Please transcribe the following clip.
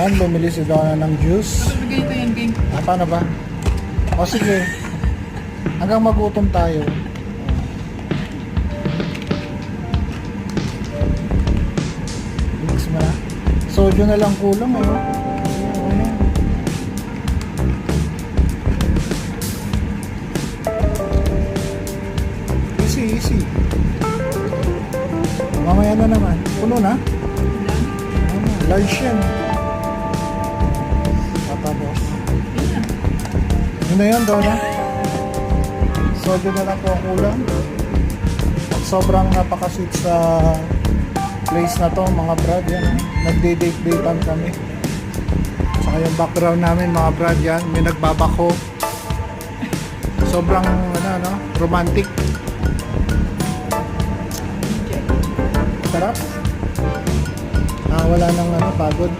Yan, bumili si Donna ng juice. Dapat ganito yan, King. Paano ba? O sige. Hanggang magutom tayo. Mix mo na. Sodio na lang kulang eh. Easy, easy. Mamaya na naman. Puno na? Large yan. Tapos. Yun na yun, Donna. Sodio na lang po ang kulang. Sobrang napaka-sweet sa place na to, mga brad. Yan, nagde-date-datean kami. Saka yung background namin, mga brad, yan. May nagbabako. Sobrang, romantic. Sarap. Wala nang pagod.